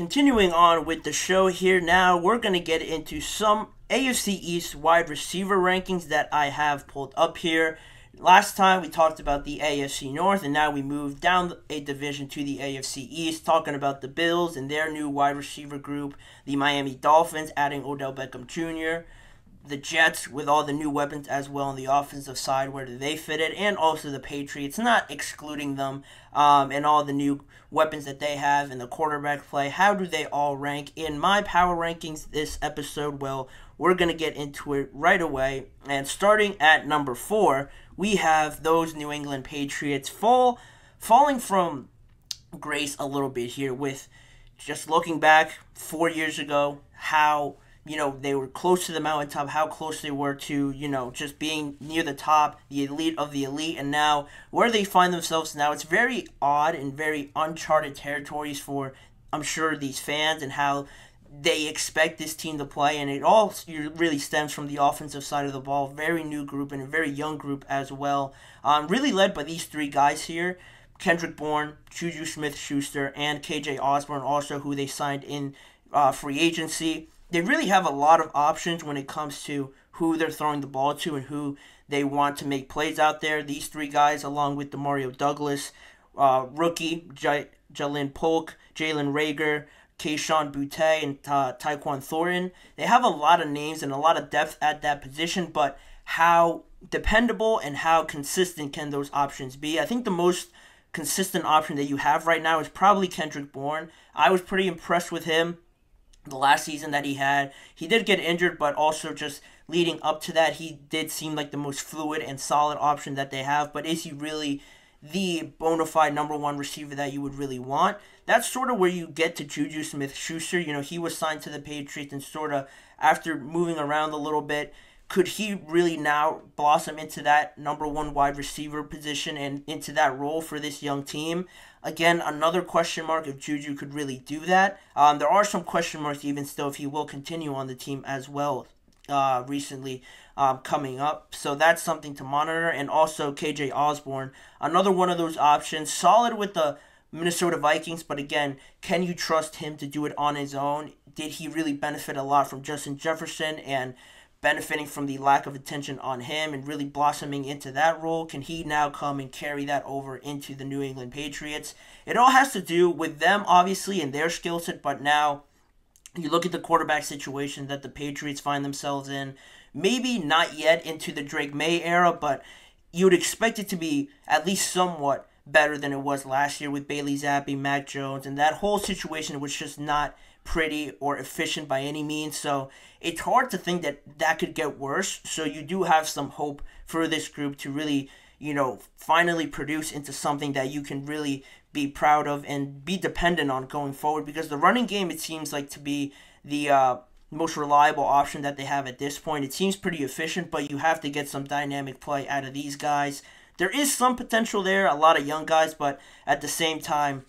Continuing on with the show here now, we're going to get into some AFC East wide receiver rankings that I have pulled up here. Last time we talked about the AFC North, and now we move down a division to the AFC East, talking about the Bills and their new wide receiver group, the Miami Dolphins adding Odell Beckham Jr., the Jets with all the new weapons as well on the offensive side, where do they fit it, and also the Patriots, not excluding them, and all the new weapons that they have in the quarterback play. How do they all rank in my power rankings this episode? Well, we're going to get into it right away, and starting at number 4, we have those New England Patriots falling from grace a little bit here, with just looking back 4 years ago, how they were close to the mountaintop, how close they were to, just being near the top, the elite of the elite, and now where they find themselves now. It's very odd and very uncharted territories for, I'm sure, these fans and how they expect this team to play, and it all really stems from the offensive side of the ball. Very new group and a very young group as well. Really led by these three guys here. Kendrick Bourne, Juju Smith-Schuster, and KJ Osborne, also who they signed in free agency. They really have a lot of options when it comes to who they're throwing the ball to and who they want to make plays out there. These three guys, along with Demario Douglas, rookie Jalen Polk, Jalen Reagor, Kayshon Boutte, and Tyquan Thornton. They have a lot of names and a lot of depth at that position, but how dependable and how consistent can those options be? I think the most consistent option that you have right now is probably Kendrick Bourne. I was pretty impressed with him the last season that he had. He did get injured, but also just leading up to that, he did seem like the most fluid and solid option that they have. But is he really the bona fide number one receiver that you would really want? That's sort of where you get to Juju Smith-Schuster. He was signed to the Patriots, and sort of after moving around a little bit, could he really now blossom into that number one wide receiver position and into that role for this young team? Again, another question mark if Juju could really do that. There are some question marks even still if he will continue on the team as well recently coming up. So that's something to monitor. And also KJ Osborne, another one of those options. Solid with the Minnesota Vikings, but again, can you trust him to do it on his own? Did he really benefit a lot from Justin Jefferson and benefiting from the lack of attention on him and really blossoming into that role? Can he now come and carry that over into the New England Patriots? It all has to do with them, obviously, and their skill set, but now you look at the quarterback situation that the Patriots find themselves in. Maybe not yet into the Drake May era, but you would expect it to be at least somewhat better than it was last year with Bailey Zappi, Mac Jones, and that whole situation was just not pretty or efficient by any means. So it's hard to think that that could get worse. So you do have some hope for this group to really, finally produce into something that you can really be proud of and be dependent on going forward, because the running game, it seems like to be the most reliable option that they have at this point. It seems pretty efficient, but you have to get some dynamic play out of these guys. There is some potential there, a lot of young guys, but at the same time,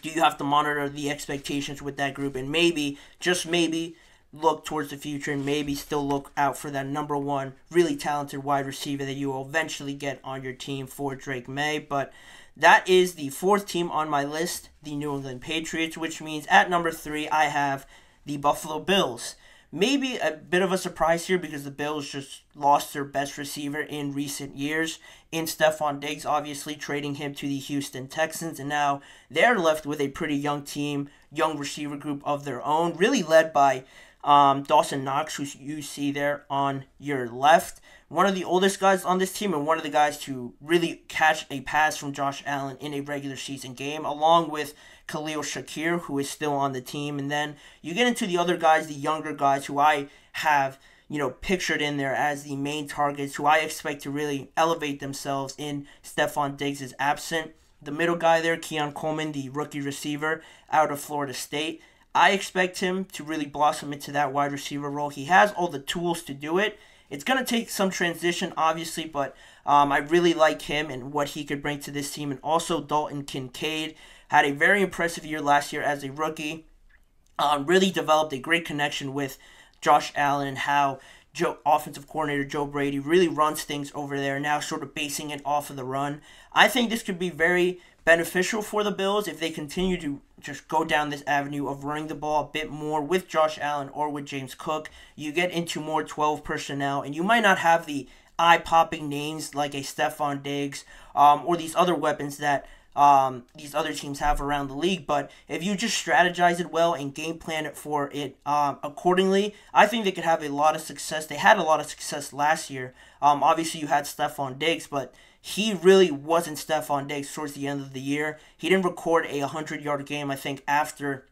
do you have to monitor the expectations with that group and maybe, just maybe, look towards the future and maybe still look out for that number one really talented wide receiver that you will eventually get on your team for Drake May. But that is the fourth team on my list, the New England Patriots, which means at number 3 I have the Buffalo Bills. Maybe a bit of a surprise here because the Bills just lost their best receiver in recent years in Stefon Diggs, obviously trading him to the Houston Texans, and now they're left with a pretty young team, young receiver group of their own, really led by Dawson Knox, who you see there on your left. One of the oldest guys on this team and one of the guys to really catch a pass from Josh Allen in a regular season game, along with Khalil Shakir, who is still on the team. And then you get into the other guys, the younger guys, who I have, pictured in there as the main targets, who I expect to really elevate themselves in Stefon Diggs' absence. The middle guy there, Keon Coleman, the rookie receiver out of Florida State. I expect him to really blossom into that wide receiver role. He has all the tools to do it. It's going to take some transition, obviously, but I really like him and what he could bring to this team. And also Dalton Kincaid had a very impressive year last year as a rookie. Really developed a great connection with Josh Allen and how offensive coordinator Joe Brady really runs things over there, now sort of basing it off of the run. I think this could be very beneficial for the Bills if they continue to just go down this avenue of running the ball a bit more with Josh Allen or with James Cook. You get into more 12 personnel, and you might not have the eye-popping names like a Stefon Diggs or these other weapons that these other teams have around the league. But if you just strategize it well and game plan it for it accordingly, I think they could have a lot of success. They had a lot of success last year. Obviously, you had Stefon Diggs, but he really wasn't Stefon Diggs towards the end of the year. He didn't record a 100-yard game, I think, after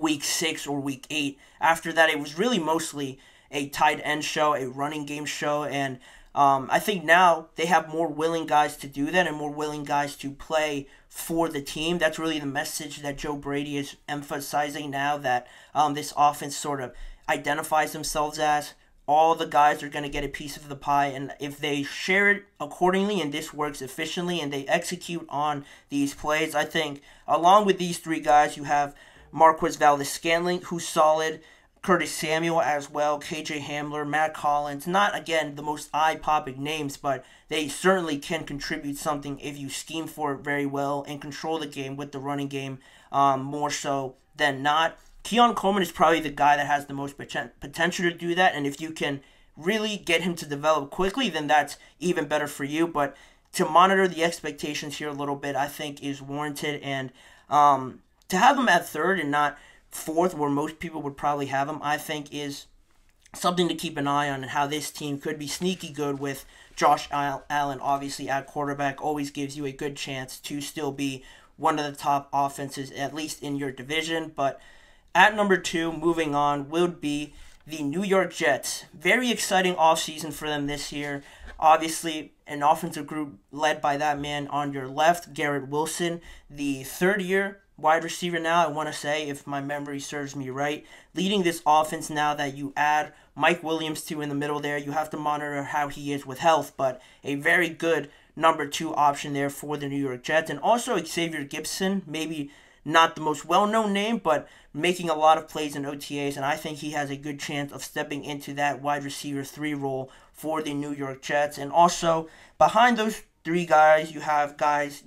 week 6 or week 8. After that, it was really mostly a tight end show, a running game show, and I think now they have more willing guys to do that and more willing guys to play for the team. That's really the message that Joe Brady is emphasizing now, that this offense sort of identifies themselves as. All the guys are going to get a piece of the pie, and if they share it accordingly and this works efficiently and they execute on these plays, I think along with these 3 guys, you have Marquez Valdes-Scantling, who's solid, Curtis Samuel as well, KJ Hamler, Matt Collins. Not, again, the most eye-popping names, but they certainly can contribute something if you scheme for it very well and control the game with the running game more so than not. Keon Coleman is probably the guy that has the most potential to do that, and if you can really get him to develop quickly, then that's even better for you. But to monitor the expectations here a little bit, I think is warranted, and to have him at 3rd and not 4th, where most people would probably have him, I think is something to keep an eye on, and how this team could be sneaky good with Josh Allen, obviously, at quarterback. Always gives you a good chance to still be one of the top offenses, at least in your division. But at number 2, moving on, would be the New York Jets. Very exciting offseason for them this year. Obviously, an offensive group led by that man on your left, Garrett Wilson, the 3rd-year wide receiver now, I want to say, if my memory serves me right, leading this offense now that you add Mike Williams to in the middle there. You have to monitor how he is with health, but a very good number 2 option there for the New York Jets. And also Xavier Gipson, maybe not the most well-known name, but making a lot of plays in OTAs, and I think he has a good chance of stepping into that wide receiver 3 role for the New York Jets. And also, behind those 3 guys, you have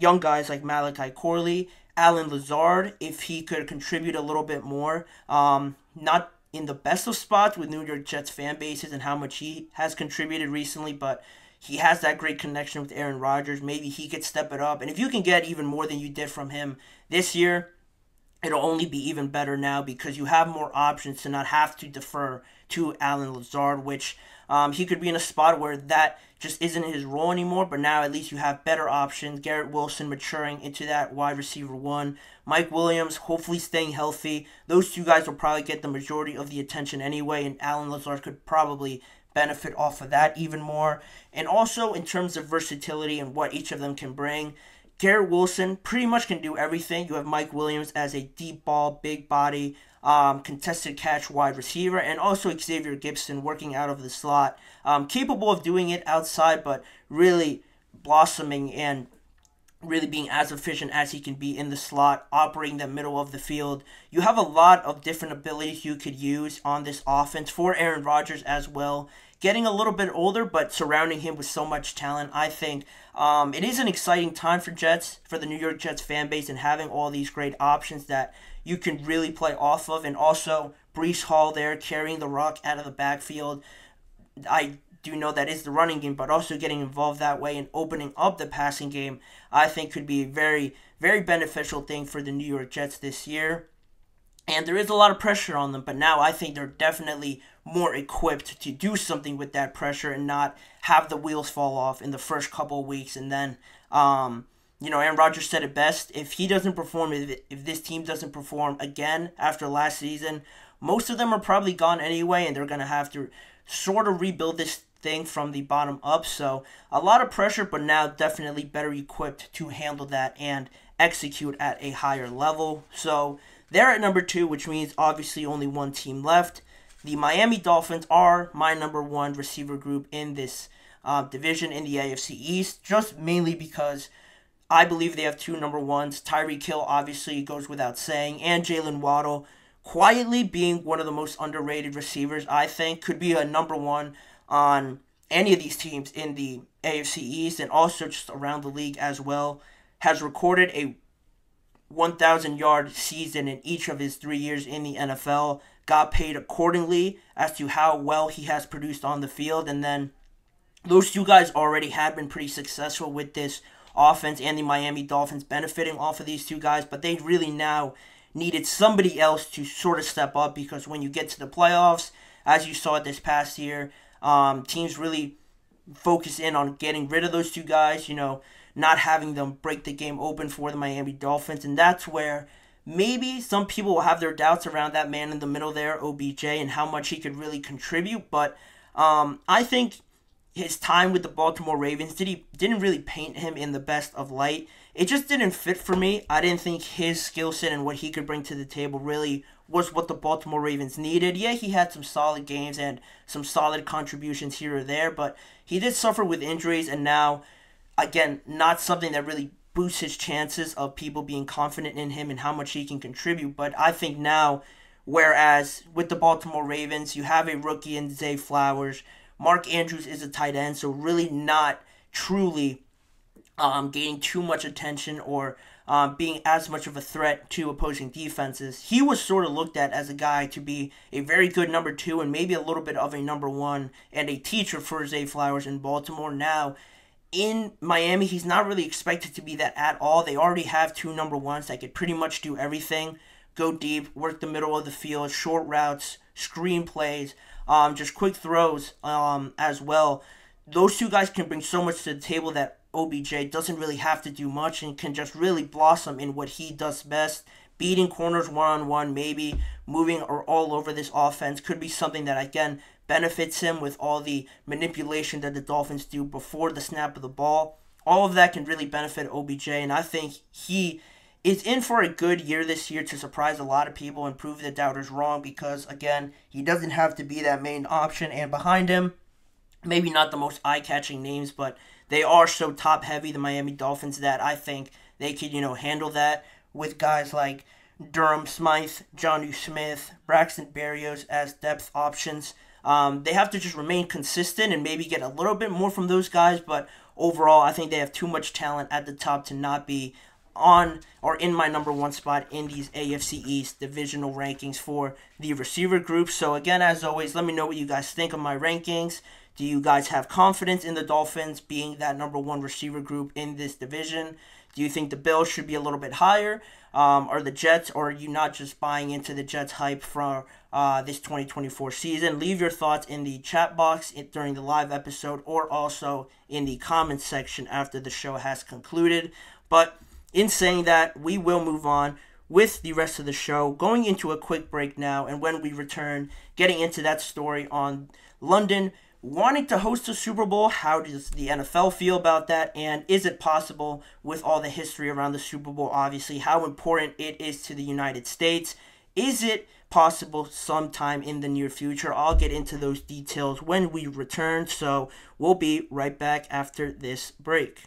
young guys like Malachi Corley, Alan Lazard, if he could contribute a little bit more. Not in the best of spots with New York Jets fan bases and how much he has contributed recently, but he has that great connection with Aaron Rodgers. Maybe he could step it up. And if you can get even more than you did from him this year, it'll only be even better now because you have more options to not have to defer to Alan Lazard, which he could be in a spot where that just isn't his role anymore, but now at least you have better options. Garrett Wilson maturing into that wide receiver 1. Mike Williams hopefully staying healthy. Those 2 guys will probably get the majority of the attention anyway, and Alan Lazard could probably benefit off of that even more. And also in terms of versatility and what each of them can bring, Garrett Wilson pretty much can do everything. You have Mike Williams as a deep ball, big body, contested catch wide receiver, and also Xavier Gipson working out of the slot, capable of doing it outside, but really blossoming and really being as efficient as he can be in the slot, operating the middle of the field. You have a lot of different abilities you could use on this offense for Aaron Rodgers as well. Getting a little bit older, but surrounding him with so much talent, I think it is an exciting time for the New York Jets fan base, and having all these great options that you can really play off of. And also Breece Hall there carrying the rock out of the backfield. I do know that is the running game, but also getting involved that way and opening up the passing game, I think could be a very, very beneficial thing for the New York Jets this year. And there is a lot of pressure on them, but now I think they're definitely more equipped to do something with that pressure and not have the wheels fall off in the first couple of weeks. And then, Aaron Rodgers said it best. If he doesn't perform, if this team doesn't perform again after last season, most of them are probably gone anyway, and they're going to have to sort of rebuild this thing from the bottom up. So a lot of pressure, but now definitely better equipped to handle that and execute at a higher level. So they're at number 2, which means obviously only one team left. The Miami Dolphins are my number 1 receiver group in this division in the AFC East, just mainly because I believe they have 2 number 1s. Tyreek Hill obviously goes without saying, and Jalen Waddle quietly being one of the most underrated receivers, I think, could be a number 1 on any of these teams in the AFC East and also just around the league as well. has recorded a 1,000-yard season in each of his 3 years in the NFL, got paid accordingly as to how well he has produced on the field. And then those two guys already had been pretty successful with this offense, and the Miami Dolphins benefiting off of these two guys, but they really now needed somebody else to sort of step up, because when you get to the playoffs, as you saw this past year, teams really focus in on getting rid of those two guys, not having them break the game open for the Miami Dolphins. And that's where maybe some people will have their doubts around that man in the middle there, OBJ, and how much he could really contribute. But I think his time with the Baltimore Ravens didn't really paint him in the best of light. It just didn't fit for me. I didn't think his skill set and what he could bring to the table really was what the Baltimore Ravens needed. Yeah, he had some solid games and some solid contributions here or there, but he did suffer with injuries, and now, again, not something that really boosts his chances of people being confident in him and how much he can contribute. But I think now, whereas with the Baltimore Ravens, you have a rookie in Zay Flowers, Mark Andrews is a tight end, so really not truly gaining too much attention or being as much of a threat to opposing defenses. He was sort of looked at as a guy to be a very good number 2 and maybe a little bit of a number 1 and a teacher for Zay Flowers in Baltimore. Now, in Miami, he's not really expected to be that at all. They already have 2 number 1s that could pretty much do everything. Go deep, work the middle of the field, short routes, screen plays, just quick throws as well. Those two guys can bring so much to the table that OBJ doesn't really have to do much and can just really blossom in what he does best. Beating corners one-on-one, maybe moving or all over this offense could be something that, again, benefits him with all the manipulation that the Dolphins do before the snap of the ball. All of that can really benefit OBJ, and I think he is in for a good year this year to surprise a lot of people and prove the doubters wrong, because, again, he doesn't have to be that main option, and behind him, maybe not the most eye-catching names, but they are so top-heavy, the Miami Dolphins, that I think they could, handle that with guys like Durham Smythe, Jonnu Smith, Braxton Berrios as depth options. They have to just remain consistent and maybe get a little bit more from those guys, but overall, I think they have too much talent at the top to not be on or in my number 1 spot in these AFC East divisional rankings for the receiver group. So again, as always, let me know what you guys think of my rankings. Do you guys have confidence in the Dolphins being that number 1 receiver group in this division? Do you think the Bills should be a little bit higher? Or the Jets, or are you not just buying into the Jets hype for this 2024 season? Leave your thoughts in the chat box during the live episode, or also in the comments section after the show has concluded. But in saying that, we will move on with the rest of the show, going into a quick break now, and when we return, getting into that story on London wanting to host a Super Bowl. How does the NFL feel about that? And is it possible with all the history around the Super Bowl, obviously, how important it is to the United States? Is it possible sometime in the near future? I'll get into those details when we return, so we'll be right back after this break.